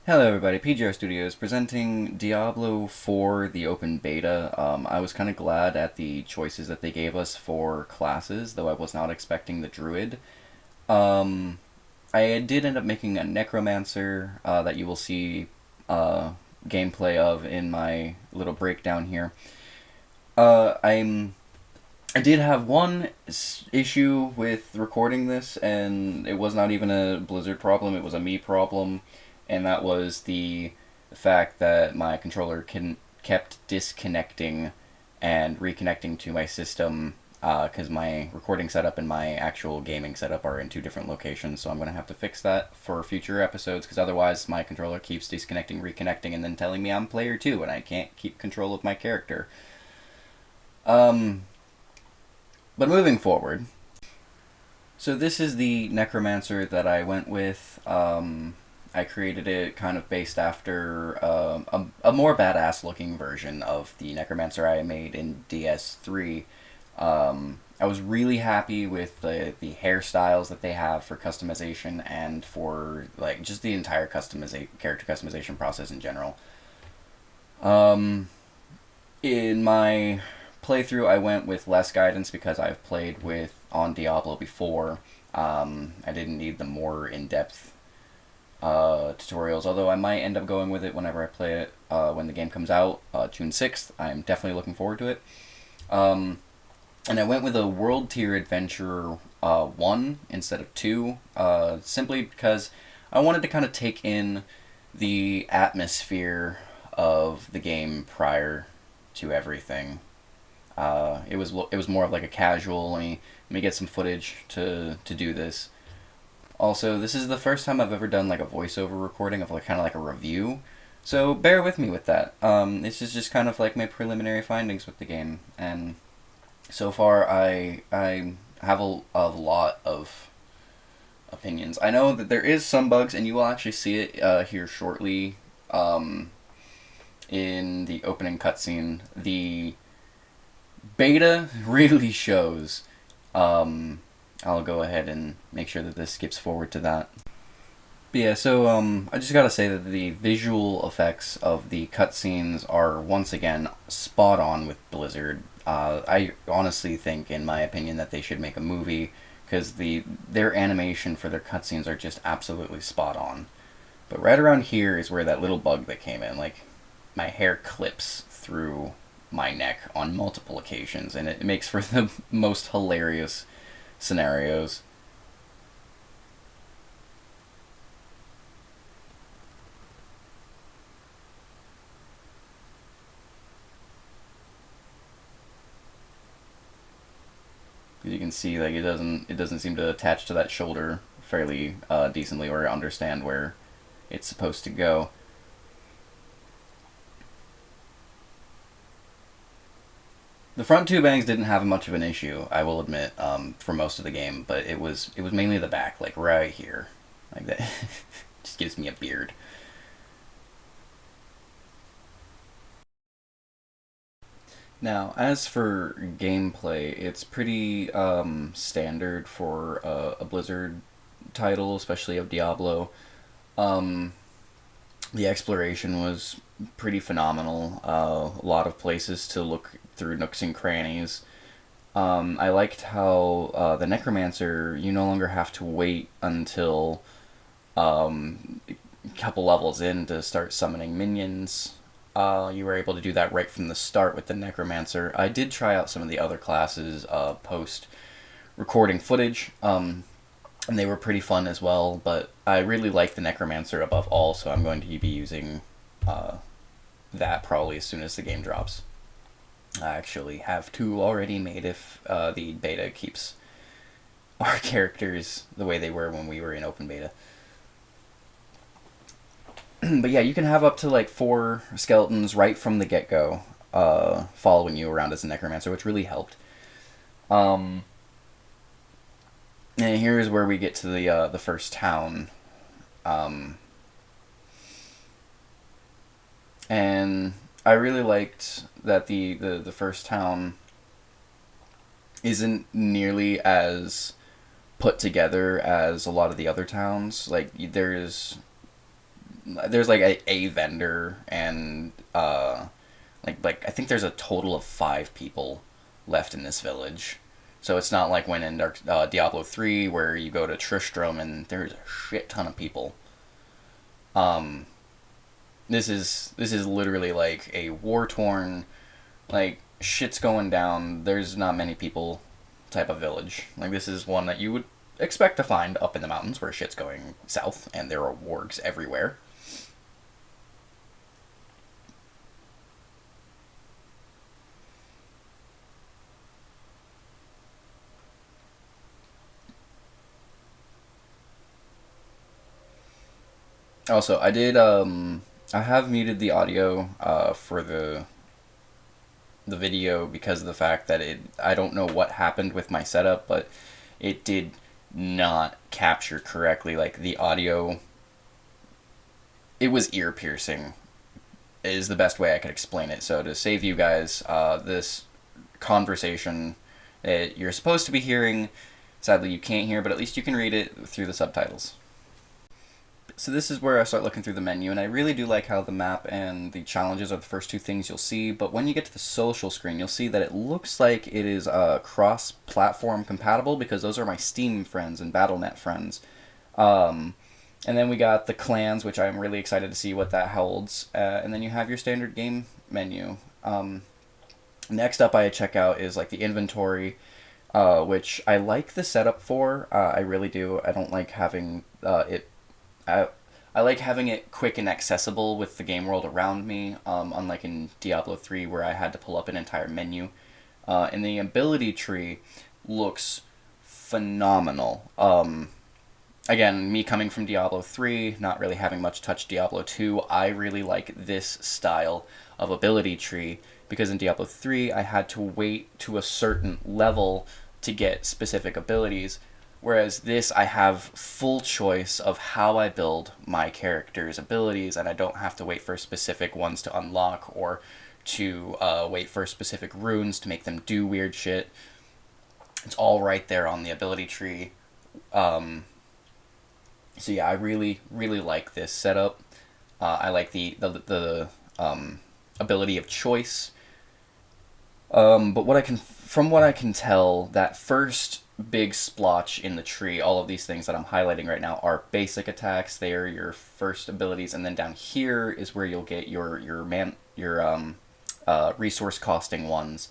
Hello everybody, PJr.Studios presenting Diablo IV, the open beta. I was kind of glad at the choices that they gave us for classes, though I was not expecting the druid. Um, I did end up making a necromancer that you will see gameplay of in my little breakdown here. I did have one issue with recording this, and it was not even a Blizzard problem, it was a me problem, and that was the fact that my controller kept disconnecting and reconnecting to my system because my recording setup and my actual gaming setup are in two different locations, so I'm going to have to fix that for future episodes because otherwise my controller keeps disconnecting, reconnecting, and then telling me I'm player 2 and I can't keep control of my character. Um, but moving forward, so this is the necromancer that I went with. I created it kind of based after a more badass looking version of the necromancer I made in DS3. I was really happy with the hairstyles that they have for customization and for like just the entire character customization process in general. Um, in my playthrough, I went with less guidance because I've played with on Diablo before. I didn't need the more in-depth tutorials, although I might end up going with it whenever I play it when the game comes out, June 6th. I'm definitely looking forward to it. Um, and I went with a World Tier Adventure 1 instead of 2, simply because I wanted to kind of take in the atmosphere of the game prior to everything. It was more of like a casual. Let me get some footage to do this. Also, this is the first time I've ever done like a voiceover recording of like kind of like a review, so bear with me with that. This is just kind of like my preliminary findings with the game, and so far I have a lot of opinions. I know that there is some bugs, and you will actually see it here shortly. In the opening cutscene, the beta really shows. Um, I'll go ahead and make sure that this skips forward to that. But yeah, so I just gotta say that the visual effects of the cutscenes are once again spot on with Blizzard. I honestly think, in my opinion, that they should make a movie because their animation for their cutscenes are just absolutely spot on. But right around here is where that little bug that came in. Like, my hair clips through my neck on multiple occasions, and it makes for the most hilarious scenarios. You can see, like, it doesn't seem to attach to that shoulder fairly decently or understand where it's supposed to go. The front two bangs didn't have much of an issue, I will admit, for most of the game, but it was mainly the back, like right here, like that. Just gives me a beard. Now, as for gameplay, it's pretty standard for a Blizzard title, especially of Diablo. Um, the exploration was pretty phenomenal. A lot of places to look through nooks and crannies. I liked how the Necromancer, you no longer have to wait until a couple levels in to start summoning minions. You were able to do that right from the start with the Necromancer. I did try out some of the other classes post recording footage, and they were pretty fun as well, but I really like the Necromancer above all, so I'm going to be using uh, that probably as soon as the game drops. I actually have two already made if the beta keeps our characters the way they were when we were in open beta. But yeah, you can have up to like 4 skeletons right from the get go, following you around as a necromancer, which really helped. Um, and here's where we get to the first town, um, and I really liked that the first town isn't nearly as put together as a lot of the other towns. Like, there's there's like a vendor and like I think there's a total of 5 people left in this village. So it's not like when in Diablo 3 where you go to Tristram and there's a shit ton of people. Um, this is literally like a war torn, like shit's going down. There's not many people type of village. Like this is one that you would expect to find up in the mountains where shit's going south and there are wargs everywhere. Also, I have muted the audio for the video because of the fact that I don't know what happened with my setup, but it did not capture correctly. Like the audio, it was ear piercing. Is the best way I could explain it. So to save you guys this conversation that you're supposed to be hearing, sadly you can't hear, but at least you can read it through the subtitles. So this is where I start looking through the menu, and I really do like how the map and the challenges are the first two things you'll see, but when you get to the social screen, you'll see that it looks like it is cross-platform compatible, because those are my Steam friends and Battle.net friends. And then we got the clans, which I'm really excited to see what that holds, and then you have your standard game menu. Next up I check out is like the inventory, which I like the setup for. I really do. I don't like having it I like having it quick and accessible with the game world around me, unlike in Diablo 3 where I had to pull up an entire menu. And the ability tree looks phenomenal. Again, me coming from Diablo 3, not really having much touch Diablo 2, I really like this style of ability tree because in Diablo 3 I had to wait to a certain level to get specific abilities. Whereas this, I have full choice of how I build my character's abilities, and I don't have to wait for specific ones to unlock or to wait for specific runes to make them do weird shit. It's all right there on the ability tree. So yeah, I really, really like this setup. I like the ability of choice. But from what I can tell, that first big splotch in the tree, all of these things that I'm highlighting right now are basic attacks. They are your first abilities, and then down here is where you'll get your resource costing ones,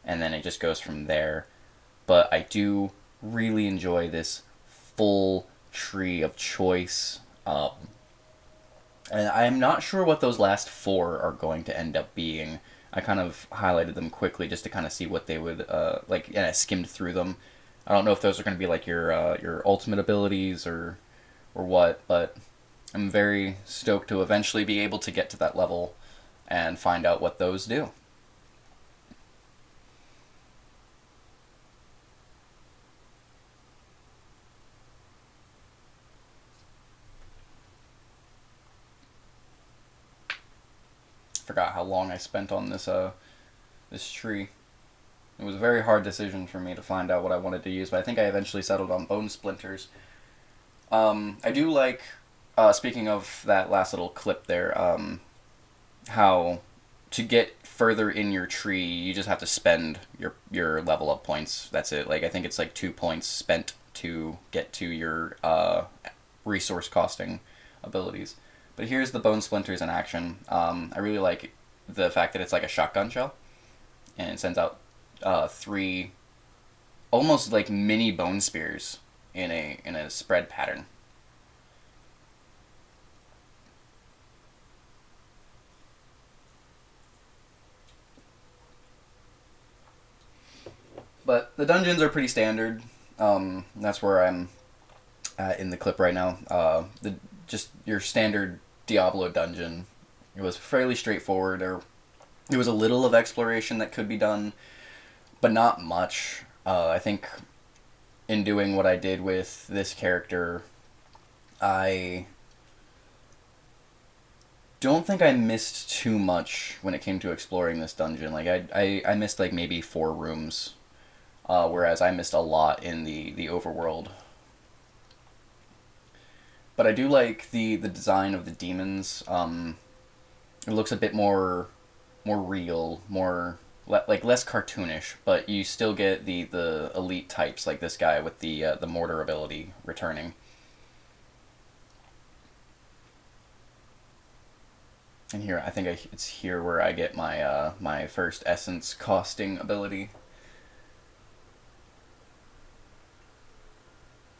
and then it just goes from there. But I do really enjoy this full tree of choice. And I'm not sure what those last four are going to end up being. I kind of highlighted them quickly just to kind of see what they would like, and I skimmed through them. I don't know if those are going to be like your ultimate abilities or what, but I'm very stoked to eventually be able to get to that level and find out what those do. Forgot how long I spent on this tree. It was a very hard decision for me to find out what I wanted to use, but I think I eventually settled on bone splinters. I do like, speaking of that last little clip there, how to get further in your tree, you just have to spend your level up points. That's it. Like I think it's like 2 points spent to get to your resource costing abilities. But here's the bone splinters in action. I really like the fact that it's like a shotgun shell, and it sends out three almost like mini bone spears in a spread pattern. But the dungeons are pretty standard. That's where I'm at in the clip right now. The just your standard Diablo dungeon. It was fairly straightforward. There was a little of exploration that could be done, but not much. I think in doing what I did with this character, I don't think I missed too much when it came to exploring this dungeon. Like I missed like maybe 4 rooms, whereas I missed a lot in the overworld. But I do like the design of the demons. It looks a bit more real, more like less cartoonish, but you still get the elite types like this guy with the mortar ability returning. And here, I think it's here where I get my first essence costing ability.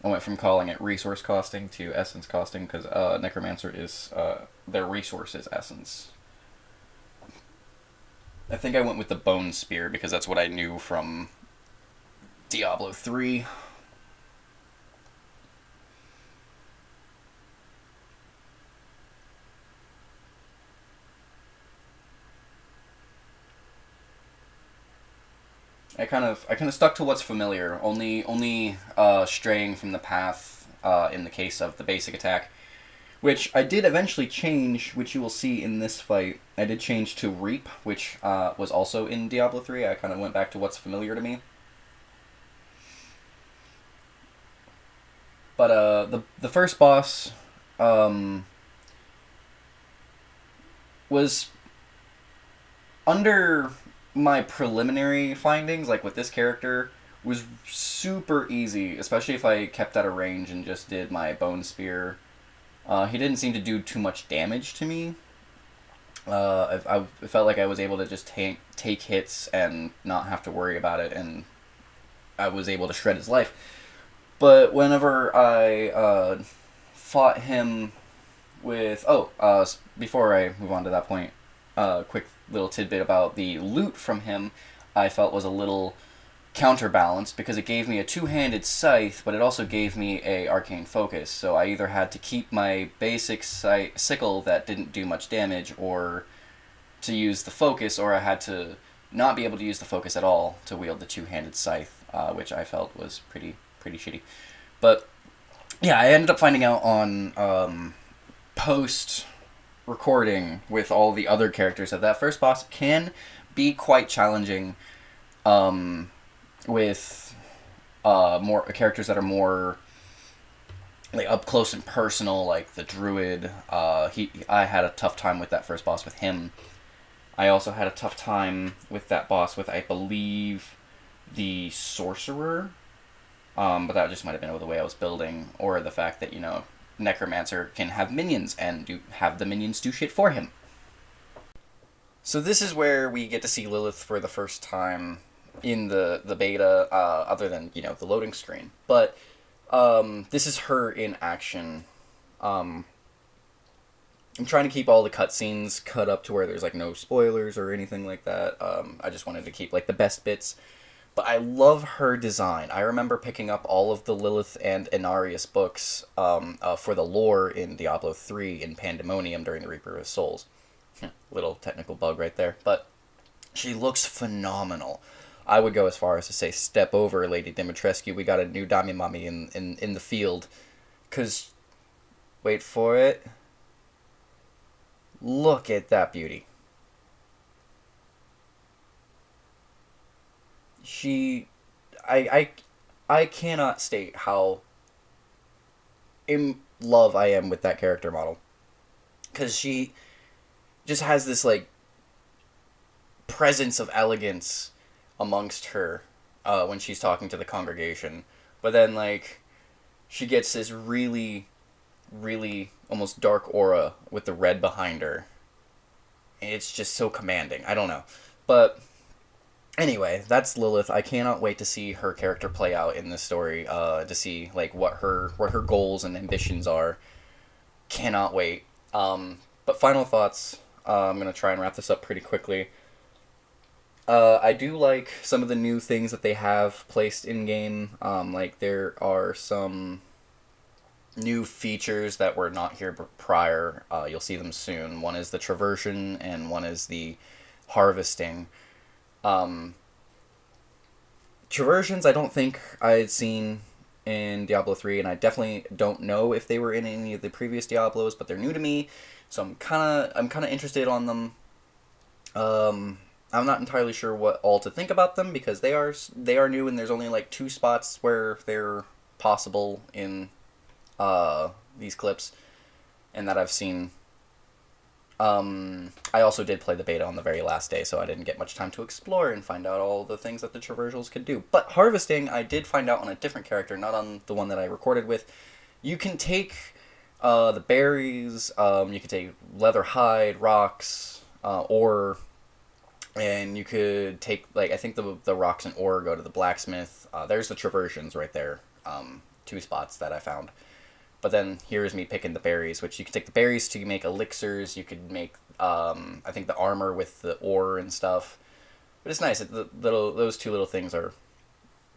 I went from calling it resource costing to essence costing because Necromancer is their resource is essence. I think I went with the Bone Spear because that's what I knew from Diablo IV. I kind of stuck to what's familiar, only straying from the path in the case of the basic attack, which I did eventually change, which you will see in this fight. I did change to Reap, which was also in Diablo 3. I kind of went back to what's familiar to me. But the first boss was under my preliminary findings, like with this character, was super easy, especially if I kept at a range and just did my Bone Spear. He didn't seem to do too much damage to me. I felt like I was able to just take hits and not have to worry about it, and I was able to shred his life. But whenever I fought him with... before I move on to that point, quick little tidbit about the loot from him I felt was a little counterbalanced because it gave me a two-handed scythe, but it also gave me a arcane focus. So I either had to keep my basic sickle that didn't do much damage, or to use the focus, or I had to not be able to use the focus at all to wield the two-handed scythe, which I felt was pretty shitty. But yeah, I ended up finding out on post recording with all the other characters that first boss can be quite challenging with more characters that are more like up close and personal, like the druid. I had a tough time with that first boss with him. I also had a tough time with that boss with, I believe, the sorcerer, but that just might have been the way I was building, or the fact that, Necromancer can have minions and have the minions do shit for him. So this is where we get to see Lilith for the first time in the beta, other than, the loading screen. But this is her in action. I'm trying to keep all the cutscenes cut up to where there's, no spoilers or anything like that. I just wanted to keep, the best bits. But I love her design. I remember picking up all of the Lilith and Inarius books for the lore in Diablo 3 in Pandemonium during the Reaper of Souls. Little technical bug right there. But she looks phenomenal. I would go as far as to say, step over, Lady Dimitrescu. We got a new Damimami in the field. Because, wait for it. Look at that beauty. I cannot state how in love I am with that character model. Because she just has this, presence of elegance amongst her when she's talking to the congregation. But then, she gets this really, really almost dark aura with the red behind her. And it's just so commanding. I don't know. But anyway, that's Lilith. I cannot wait to see her character play out in this story, to see, what her goals and ambitions are. Cannot wait. But final thoughts. I'm going to try and wrap this up pretty quickly. I do like some of the new things that they have placed in-game. There are some new features that were not here prior. You'll see them soon. One is the traversion, and one is the harvesting. Traversions I don't think I had seen in Diablo 3, and I definitely don't know if they were in any of the previous Diablos, but they're new to me, so I'm kind of interested on them. I'm not entirely sure what all to think about them, because they are new, and there's only 2 spots where they're possible in these clips and that I've seen. I also did play the beta on the very last day, so I didn't get much time to explore and find out all the things that the traversals could do. But harvesting, I did find out on a different character, not on the one that I recorded with. You can take the berries, you can take leather hide, rocks, ore, and you could take, like, I think the rocks and ore go to the blacksmith. There's the traversions right there, 2 spots that I found. But then here's me picking the berries, which you can take the berries to make elixirs. You could make, I think, the armor with the ore and stuff. But it's nice. Those 2 little things are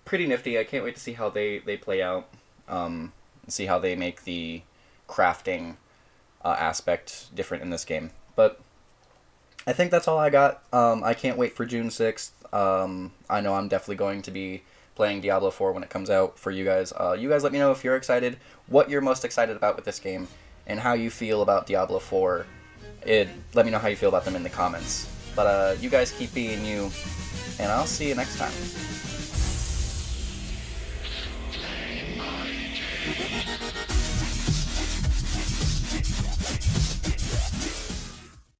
pretty nifty. I can't wait to see how they play out. See how they make the crafting aspect different in this game. But I think that's all I got. I can't wait for June 6th. I know I'm definitely going to be playing Diablo 4 when it comes out for you guys. You guys let me know if you're excited, what you're most excited about with this game, and how you feel about Diablo 4. Let me know how you feel about them in the comments. But you guys keep being you, and I'll see you next time.